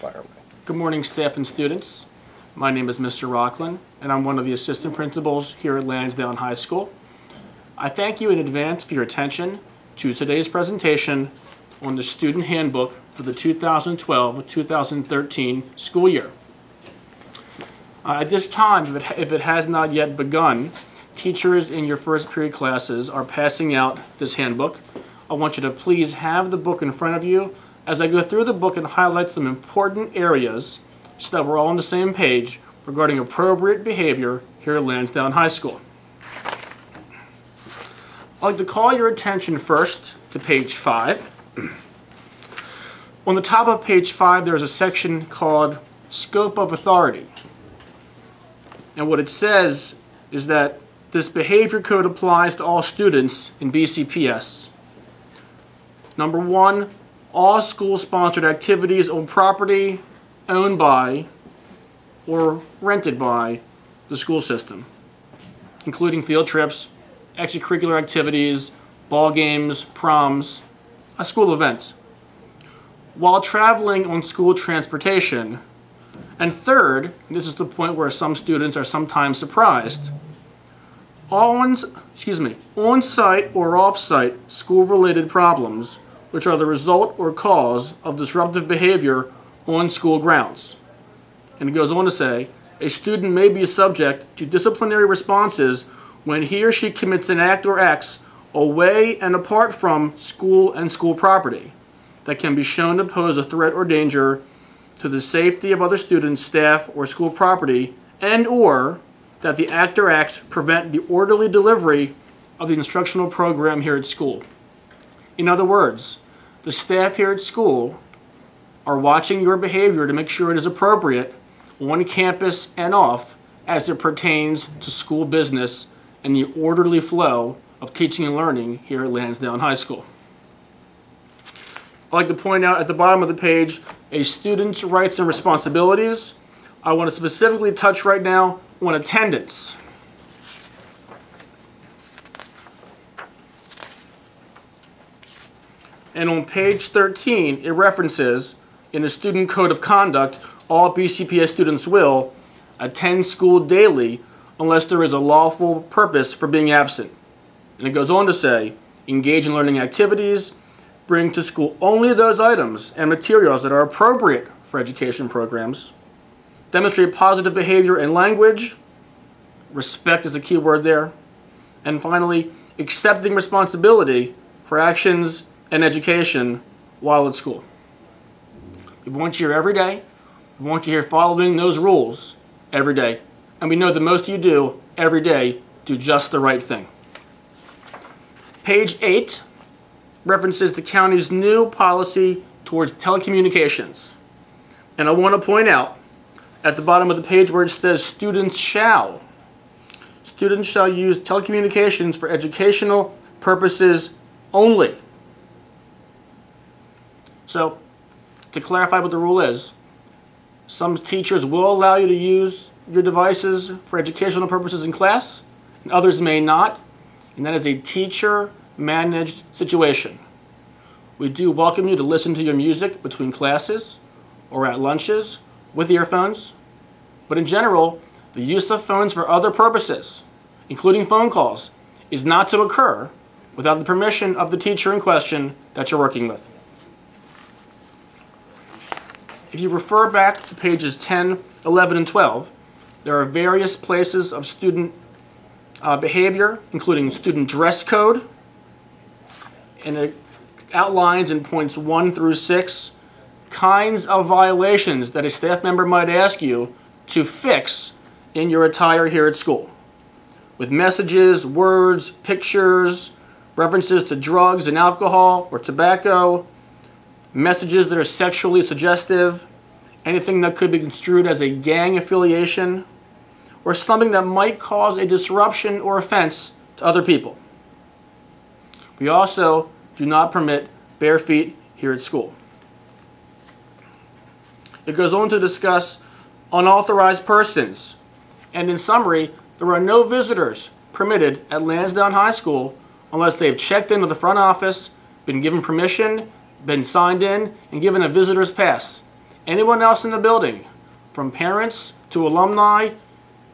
Fire away. Good morning, staff and students. My name is Mr. Rochlin, and I'm one of the assistant principals here at Lansdowne High School. I thank you in advance for your attention to today's presentation on the Student Handbook for the 2012-2013 school year. At this time, if it has not yet begun, teachers in your first period classes are passing out this handbook. I want you to please have the book in front of you as I go through the book and highlight some important areas so that we're all on the same page regarding appropriate behavior here at Lansdowne High School. I'd like to call your attention first to page 5. On the top of page 5, there's a section called Scope of Authority. And what it says is that this behavior code applies to all students in BCPS. Number 1, all school-sponsored activities on property owned by or rented by the school system, including field trips, extracurricular activities, ball games, proms, a school event. While traveling on school transportation, and third, this is the point where some students are sometimes surprised, on-site or off-site school-related problems which are the result or cause of disruptive behavior on school grounds. And it goes on to say, a student may be subject to disciplinary responses when he or she commits an act or acts away and apart from school and school property that can be shown to pose a threat or danger to the safety of other students, staff, or school property, and or that the act or acts prevent the orderly delivery of the instructional program here at school. In other words, the staff here at school are watching your behavior to make sure it is appropriate on campus and off as it pertains to school business and the orderly flow of teaching and learning here at Lansdowne High School. I'd like to point out at the bottom of the page a student's rights and responsibilities. I want to specifically touch right now on attendance. And on page 13, it references, in the Student Code of Conduct, all BCPS students will attend school daily unless there is a lawful purpose for being absent. And it goes on to say, engage in learning activities, bring to school only those items and materials that are appropriate for education programs, demonstrate positive behavior and language, respect is a key word there, and finally, accepting responsibility for actions and education while at school. We want you here every day. We want you here following those rules every day. And we know that most of you do every day do just the right thing. Page 8 references the county's new policy towards telecommunications. And I want to point out at the bottom of the page where it says students shall use telecommunications for educational purposes only. So, to clarify what the rule is, some teachers will allow you to use your devices for educational purposes in class, and others may not, and that is a teacher-managed situation. We do welcome you to listen to your music between classes or at lunches with earphones, but in general, the use of phones for other purposes, including phone calls, is not to occur without the permission of the teacher in question that you're working with. If you refer back to pages 10, 11, and 12, there are various places of student behavior, including student dress code, and it outlines in points 1 through 6 kinds of violations that a staff member might ask you to fix in your attire here at school, with messages, words, pictures, references to drugs and alcohol or tobacco, messages that are sexually suggestive, anything that could be construed as a gang affiliation, or something that might cause a disruption or offense to other people. We also do not permit bare feet here at school. It goes on to discuss unauthorized persons, and in summary, there are no visitors permitted at Lansdowne High School unless they have checked into the front office, been given permission, been signed in, and given a visitor's pass. Anyone else in the building, from parents to alumni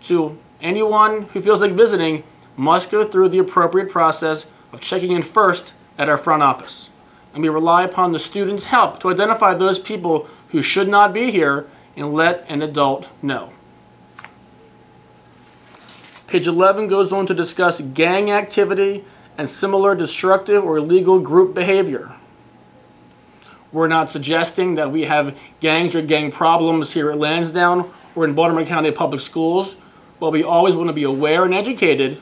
to anyone who feels like visiting, must go through the appropriate process of checking in first at our front office. And we rely upon the students' help to identify those people who should not be here and let an adult know. Page 11 goes on to discuss gang activity and similar destructive or illegal group behavior. We're not suggesting that we have gangs or gang problems here at Lansdowne or in Baltimore County Public Schools, but we always want to be aware and educated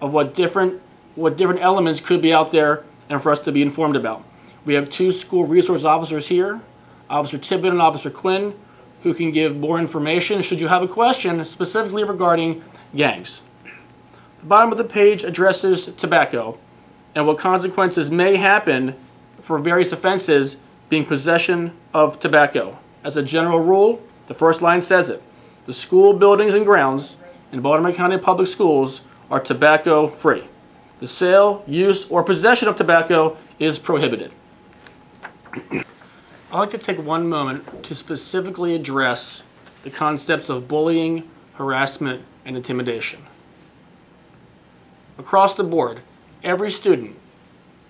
of what different elements could be out there and for us to be informed about. We have two school resource officers here, Officer Tippett and Officer Quinn, who can give more information should you have a question specifically regarding gangs. The bottom of the page addresses tobacco and what consequences may happen for various offenses being possession of tobacco. As a general rule, the first line says it. The school buildings and grounds in Baltimore County Public Schools are tobacco free. The sale, use, or possession of tobacco is prohibited. I'd like to take one moment to specifically address the concepts of bullying, harassment, and intimidation. Across the board, every student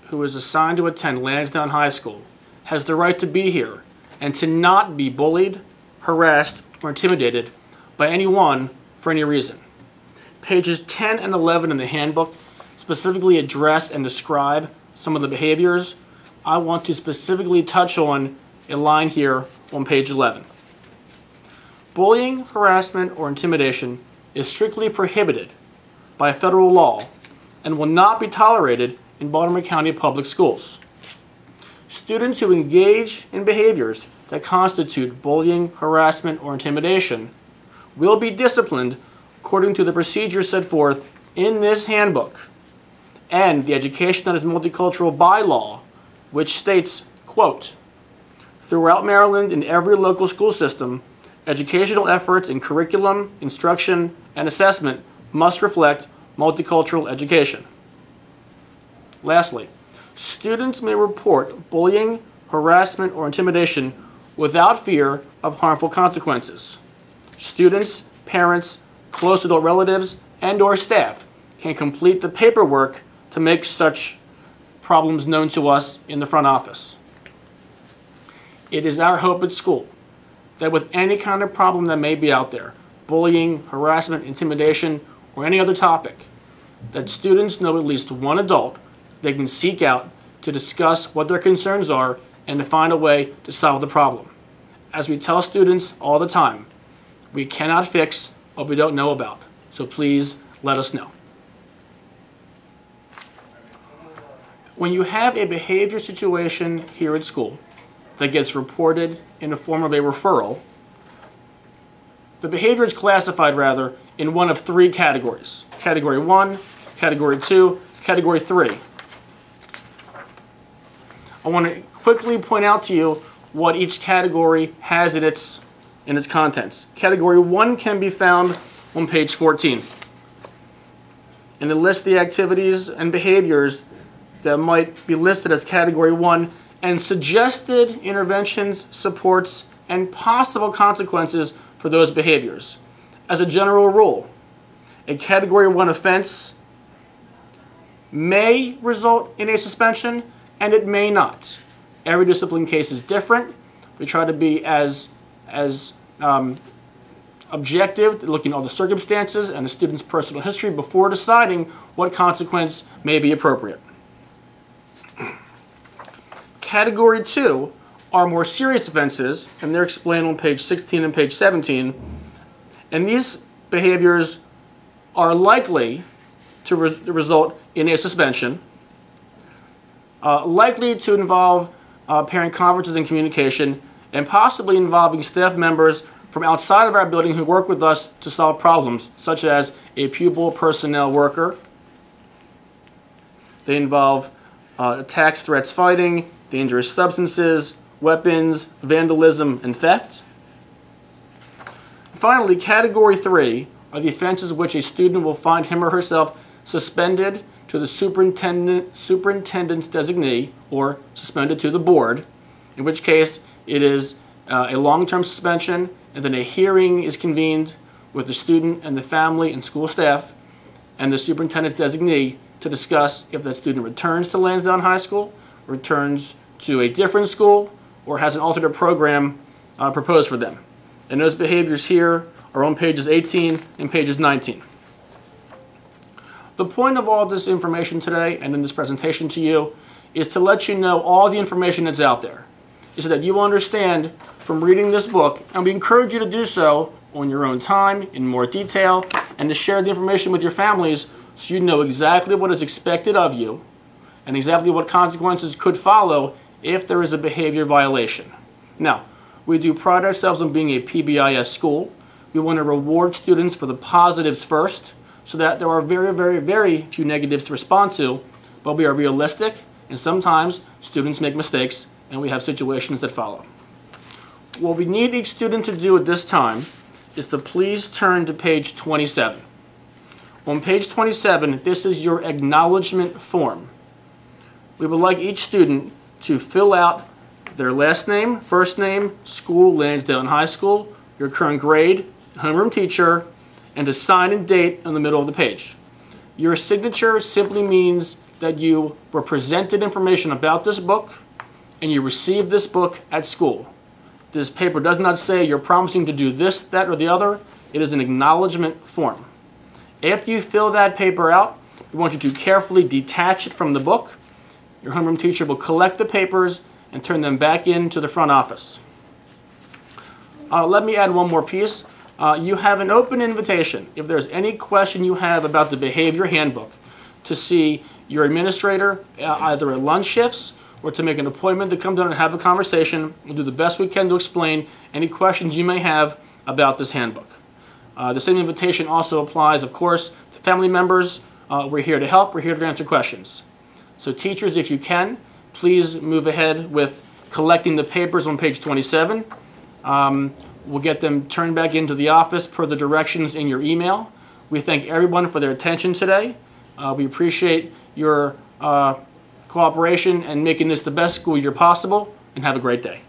who is assigned to attend Lansdowne High School has the right to be here and to not be bullied, harassed, or intimidated by anyone for any reason. Pages 10 and 11 in the handbook specifically address and describe some of the behaviors. I want to specifically touch on a line here on page 11. Bullying, harassment, or intimidation is strictly prohibited by federal law and will not be tolerated in Baltimore County Public Schools. Students who engage in behaviors that constitute bullying, harassment, or intimidation will be disciplined according to the procedures set forth in this handbook and the Education that is Multicultural bylaw, which states, quote, throughout Maryland in every local school system, educational efforts in curriculum, instruction, and assessment must reflect multicultural education. Lastly, students may report bullying, harassment, or intimidation without fear of harmful consequences. Students, parents, close adult relatives, and/or staff can complete the paperwork to make such problems known to us in the front office. It is our hope at school that with any kind of problem that may be out there, bullying, harassment, intimidation, or any other topic, that students know at least one adult they can seek out to discuss what their concerns are and to find a way to solve the problem. As we tell students all the time, we cannot fix what we don't know about, so please let us know. When you have a behavior situation here at school that gets reported in the form of a referral, the behavior is classified rather in one of three categories. Category 1, Category 2, Category 3. I want to quickly point out to you what each category has in its contents. Category 1 can be found on page 14. And it lists the activities and behaviors that might be listed as Category 1 and suggested interventions, supports, and possible consequences for those behaviors. As a general rule, a Category 1 offense may result in a suspension and it may not. Every discipline case is different. We try to be as objective, looking at all the circumstances and the student's personal history before deciding what consequence may be appropriate. Category 2 are more serious offenses, and they're explained on page 16 and page 17. And these behaviors are likely to result in a suspension, likely to involve parent conferences and communication, and possibly involving staff members from outside of our building who work with us to solve problems, such as a pupil personnel worker. They involve attacks, threats, fighting, dangerous substances, weapons, vandalism, and theft. Finally, Category 3 are the offenses which a student will find him or herself suspended to the superintendent's designee or suspended to the board, in which case it is a long-term suspension, and then a hearing is convened with the student and the family and school staff and the superintendent's designee to discuss if that student returns to Lansdowne High School, returns to a different school, or has an alternate program proposed for them. And those behaviors here are on pages 18 and pages 19. The point of all this information today and in this presentation to you is to let you know all the information that's out there, is so that you understand from reading this book, and we encourage you to do so on your own time in more detail, and to share the information with your families so you know exactly what is expected of you and exactly what consequences could follow if there is a behavior violation. Now, we do pride ourselves on being a PBIS school. We want to reward students for the positives first, so that there are very, very, very few negatives to respond to, but we are realistic, and sometimes students make mistakes, and we have situations that follow. What we need each student to do at this time is to please turn to page 27. On page 27, this is your acknowledgement form. We would like each student to fill out their last name, first name, school, Lansdowne High School, your current grade, homeroom teacher, and to sign and date in the middle of the page. Your signature simply means that you were presented information about this book and you received this book at school. This paper does not say you're promising to do this, that, or the other. It is an acknowledgement form. After you fill that paper out, we want you to carefully detach it from the book. Your homeroom teacher will collect the papers and turn them back into the front office. Let me add one more piece. You have an open invitation, if there's any question you have about the behavior handbook, to see your administrator either at lunch shifts or to make an appointment to come down and have a conversation. We'll do the best we can to explain any questions you may have about this handbook. The same invitation also applies, of course, to family members. We're here to help. We're here to answer questions. So teachers, if you can, please move ahead with collecting the papers on page 27. We'll get them turned back into the office per the directions in your email. We thank everyone for their attention today. We appreciate your cooperation and making this the best school year possible, and have a great day.